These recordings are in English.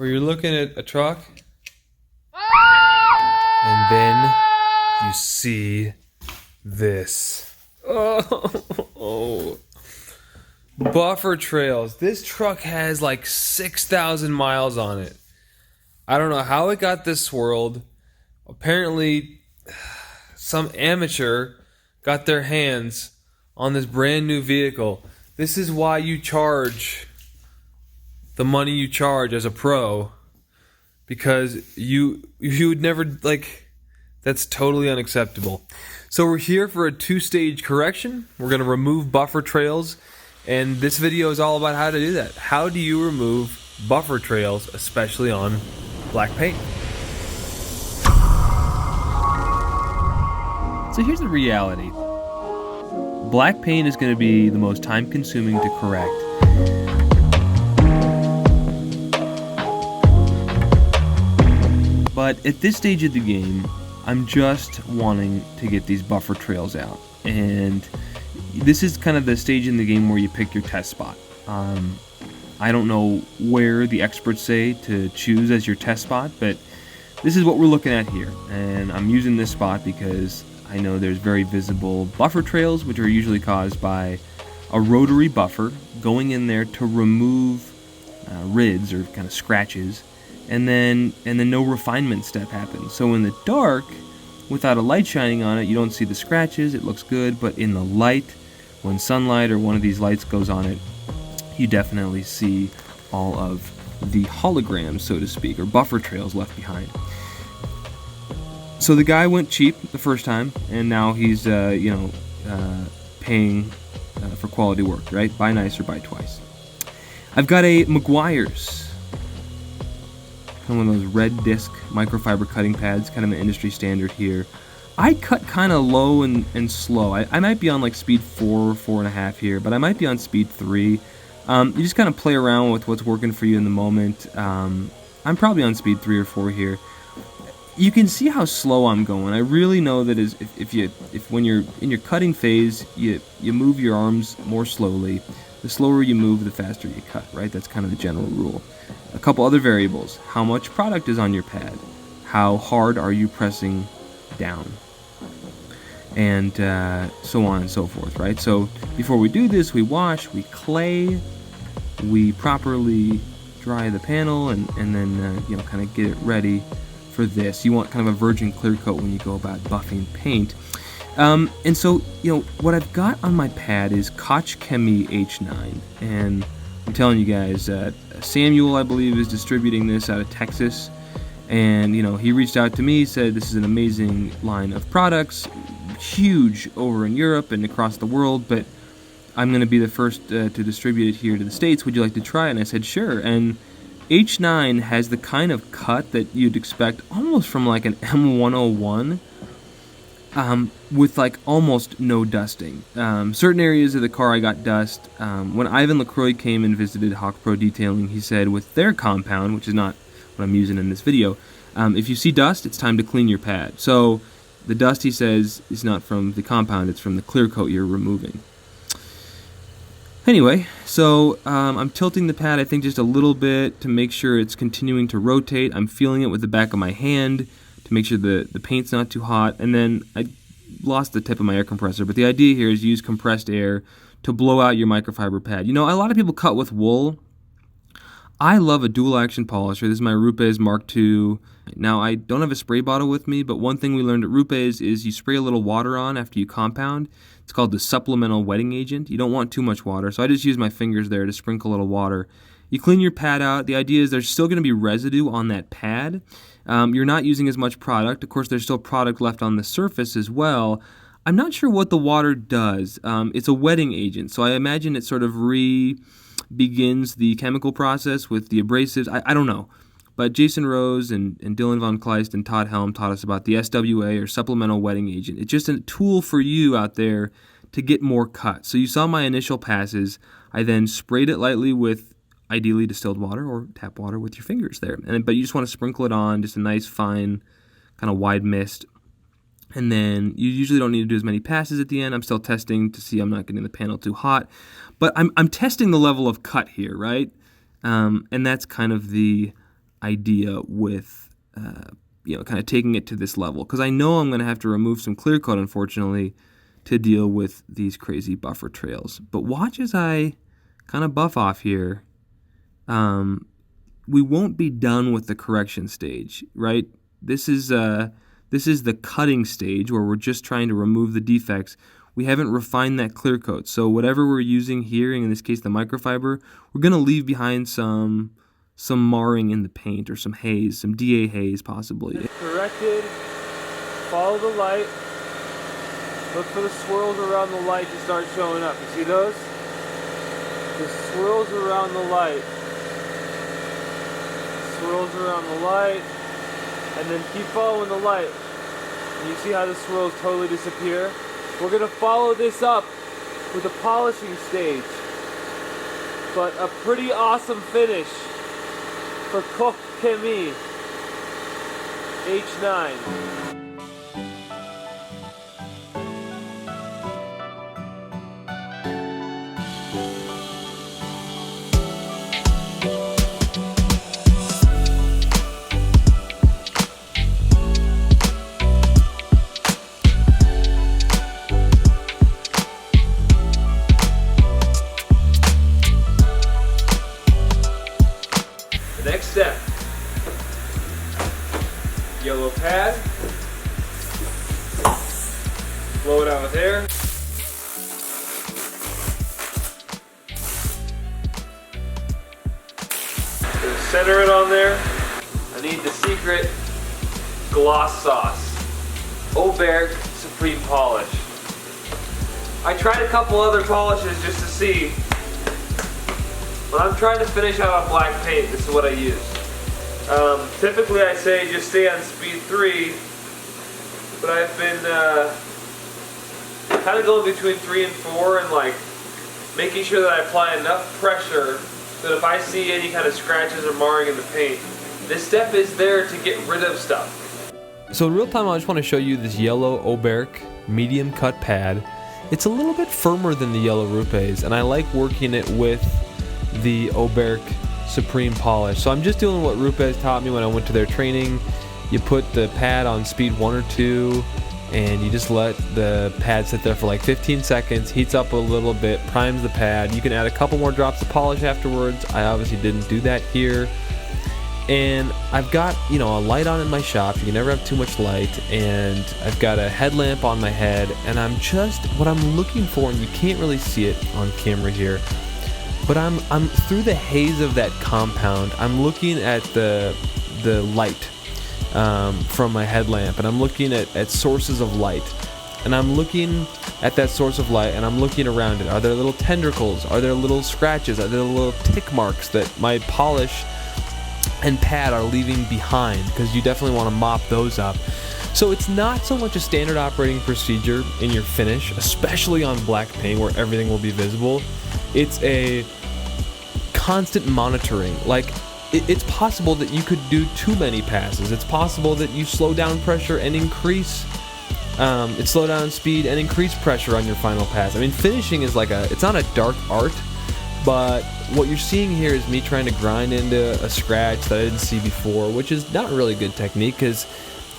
where you're looking at a truck and then you see this. Oh. Buffer trails. This truck has like 6,000 miles on it. I don't know how it got this swirled. Apparently, some amateur got their hands on this brand new vehicle. This is why you charge the money you charge as a pro, because you would never, like, that's totally unacceptable. So we're here for a 2-stage correction. We're going to remove buffer trails, and this video is all about how to do that. How do you remove buffer trails, especially on black paint? So here's the reality. Black paint is going to be the most time-consuming to correct. But at this stage of the game, I'm just wanting to get these buffer trails out. And this is kind of the stage in the game where you pick your test spot. I don't know where the experts say to choose as your test spot, but this is what we're looking at here. And I'm using this spot because I know there's very visible buffer trails, which are usually caused by a rotary buffer going in there to remove rids or kind of scratches, and then no refinement step happens. So in the dark, without a light shining on it, you don't see the scratches, it looks good, but in the light, when sunlight or one of these lights goes on it, you definitely see all of the holograms, so to speak, or buffer trails left behind. So the guy went cheap the first time, and now he's, paying for quality work, right? Buy nice or buy twice. I've got a Meguiar's, one of those red disc microfiber cutting pads, kind of an industry standard here. I cut kind of low and slow. I might be on like speed 4 or 4.5 here, but I might be on speed 3. You just kind of play around with what's working for you in the moment. I'm probably on speed 3 or 4 here. You can see how slow I'm going. I really know that if when you're in your cutting phase, you move your arms more slowly. The slower you move, the faster you cut, right? That's kind of the general rule. A couple other variables. How much product is on your pad? How hard are you pressing down? And so on and so forth, right? So before we do this, we wash, we clay, we properly dry the panel, and then kind of get it ready for this. You want kind of a virgin clear coat when you go about buffing paint. And so, what I've got on my pad is Koch Chemie H9. And I'm telling you guys, Samuel, I believe, is distributing this out of Texas. And, he reached out to me, said this is an amazing line of products, huge over in Europe and across the world, but I'm going to be the first to distribute it here to the States. Would you like to try it? And I said, sure. And H9 has the kind of cut that you'd expect almost from like an M101, with like almost no dusting. Certain areas of the car I got dust. When Ivan LaCroix came and visited Hawk Pro Detailing, he said with their compound, which is not what I'm using in this video, if you see dust, it's time to clean your pad. So the dust, he says, is not from the compound, it's from the clear coat you're removing. Anyway, so I'm tilting the pad, I think, just a little bit to make sure it's continuing to rotate. I'm feeling it with the back of my hand to make sure the paint's not too hot. And then I lost the tip of my air compressor, but the idea here is use compressed air to blow out your microfiber pad. A lot of people cut with wool. I love a dual action polisher. This is my Rupes Mark II. Now, I don't have a spray bottle with me, but one thing we learned at Rupes is you spray a little water on after you compound. It's called the supplemental wetting agent. You don't want too much water, so I just use my fingers there to sprinkle a little water. You clean your pad out. The idea is there's still going to be residue on that pad. You're not using as much product. Of course, there's still product left on the surface as well. I'm not sure what the water does. It's a wetting agent, so I imagine it sort of begins the chemical process with the abrasives. I don't know. But Jason Rose and Dylan Von Kleist and Todd Helm taught us about the SWA, or supplemental wetting agent. It's just a tool for you out there to get more cut. So you saw my initial passes. I then sprayed it lightly with ideally distilled water or tap water with your fingers there. But you just want to sprinkle it on, just a nice fine kind of wide mist. And then you usually don't need to do as many passes at the end. I'm still testing to see I'm not getting the panel too hot. But I'm testing the level of cut here, right? And that's kind of the idea with kind of taking it to this level, because I know I'm going to have to remove some clear coat, unfortunately, to deal with these crazy buffer trails. But watch as I kind of buff off here. We won't be done with the correction stage, right? This is the cutting stage where we're just trying to remove the defects. We haven't refined that clear coat. So whatever we're using here, in this case the microfiber, we're going to leave behind some marring in the paint, or some haze, some DA haze possibly. Corrected, follow the light, look for the swirls around the light to start showing up. You see those? The swirls around the light. Swirls around the light, and then keep following the light. And you see how the swirls totally disappear? We're going to follow this up with a polishing stage. But a pretty awesome finish for Koch Chemie H9. Next step, yellow pad, blow it out with air. Just center it on there. I need the secret gloss sauce, Heber Supreme Polish. I tried a couple other polishes just to see. When I'm trying to finish out a black paint, this is what I use. Typically I say just stay on speed 3, but I've been kind of going between 3 and 4, and like making sure that I apply enough pressure that if I see any kind of scratches or marring in the paint, this step is there to get rid of stuff. So in real time, I just want to show you this yellow Heber medium cut pad. It's a little bit firmer than the yellow Rupes, and I like working it with the Heber Supreme Polish. So I'm just doing what Rupes taught me when I went to their training. You put the pad on speed 1 or 2, and you just let the pad sit there for like 15 seconds, heats up a little bit, primes the pad. You can add a couple more drops of polish afterwards. I obviously didn't do that here. And I've got, a light on in my shop. You can never have too much light. And I've got a headlamp on my head, and what I'm looking for, and you can't really see it on camera here, but I'm through the haze of that compound. I'm looking at the light from my headlamp, and I'm looking at sources of light, and I'm looking at that source of light, and I'm looking around it. Are there little tendrils? Are there little scratches? Are there little tick marks that my polish and pad are leaving behind? Because you definitely want to mop those up. So it's not so much a standard operating procedure in your finish, especially on black paint where everything will be visible. It's a constant monitoring. Like, it's possible that you could do too many passes. It's possible that you slow down pressure and increase slow down speed and increase pressure on your final pass. I mean, finishing is it's not a dark art, but what you're seeing here is me trying to grind into a scratch that I didn't see before, which is not really good technique, because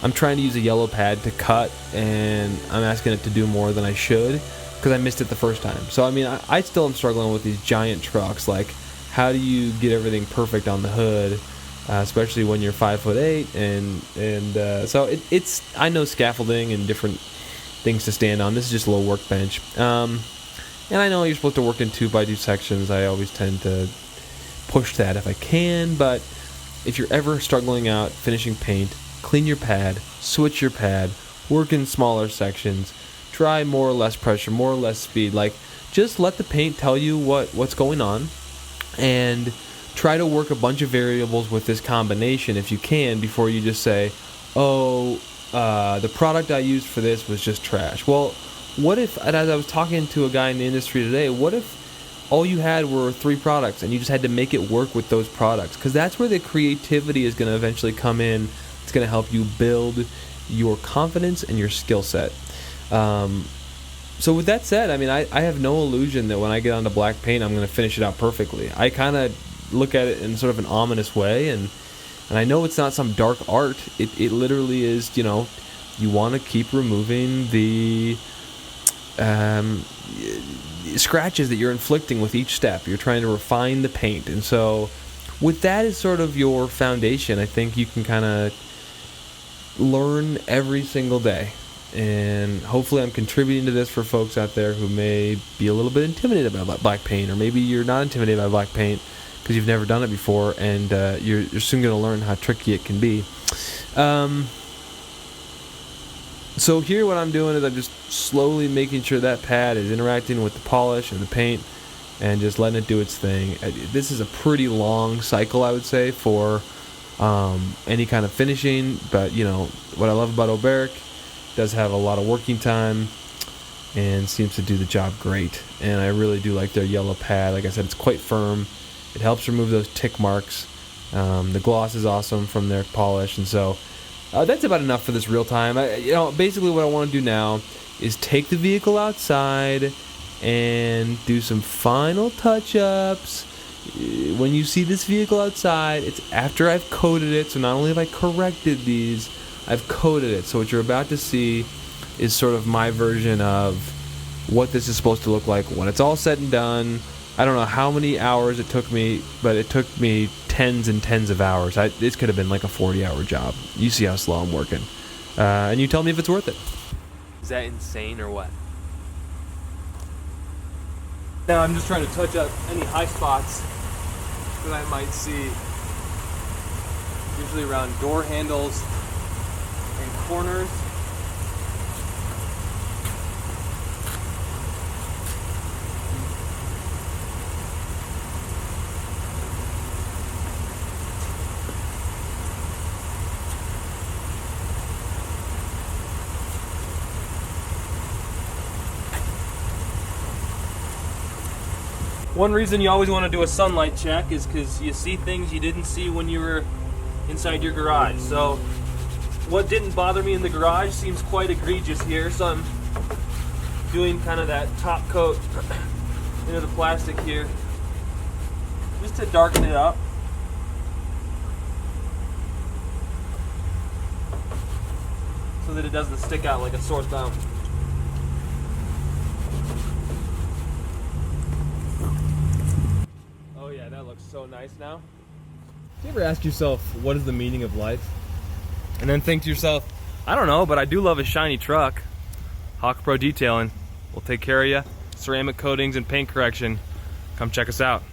I'm trying to use a yellow pad to cut, and I'm asking it to do more than I should because I missed it the first time. So I mean, I still am struggling with these giant trucks. Like, how do you get everything perfect on the hood, especially when you're 5'8", and so it's I know scaffolding and different things to stand on. This is just a little workbench, and I know you're supposed to work in 2x2 sections. I always tend to push that if I can, but if you're ever struggling out finishing paint, clean your pad, switch your pad, work in smaller sections, try more or less pressure, more or less speed. Like, just let the paint tell you what's going on, and try to work a bunch of variables with this combination if you can, before you just say, the product I used for this was just trash. Well, what if, and as I was talking to a guy in the industry today, what if all you had were 3 products and you just had to make it work with those products? Because that's where the creativity is going to eventually come in. It's going to help you build your confidence and your skill set. So with that said, I mean, I have no illusion that when I get onto black paint, I'm going to finish it out perfectly. I kind of look at it in sort of an ominous way, and And I know it's not some dark art. It literally is, you know, you want to keep removing the scratches that you're inflicting with each step. You're trying to refine the paint. And so with that as sort of your foundation, I think you can kind of learn every single day. And hopefully I'm contributing to this for folks out there who may be a little bit intimidated by black paint, or maybe you're not intimidated by black paint because you've never done it before, and you're soon going to learn how tricky it can be. So here what I'm doing is I'm just slowly making sure that pad is interacting with the polish and the paint and just letting it do its thing. This is a pretty long cycle, I would say, for any kind of finishing, but you know what I love about Oberic, does have a lot of working time and seems to do the job great. And I really do like their yellow pad. Like I said, it's quite firm. It helps remove those tick marks. The gloss is awesome from their polish, and so that's about enough for this real time. Basically what I want to do now is take the vehicle outside and do some final touch-ups. When you see this vehicle outside, it's after I've coated it. So not only have I corrected these, I've coated it. So what you're about to see is sort of my version of what this is supposed to look like when it's all said and done. I don't know how many hours it took me, but it took me tens and tens of hours. This could have been like a 40-hour job. You see how slow I'm working. And you tell me if it's worth it. Is that insane or what? Now I'm just trying to touch up any high spots that I might see. Usually around door handles and corners. One reason you always want to do a sunlight check is because you see things you didn't see when you were inside your garage. So what didn't bother me in the garage seems quite egregious here, so I'm doing kind of that top coat into the plastic here just to darken it up. So that it doesn't stick out like a sore thumb. Oh yeah, that looks so nice now. Do you ever ask yourself, what is the meaning of life? And then think to yourself, I don't know, but I do love a shiny truck. Hawk Pro Detailing. We'll take care of you. Ceramic coatings and paint correction. Come check us out.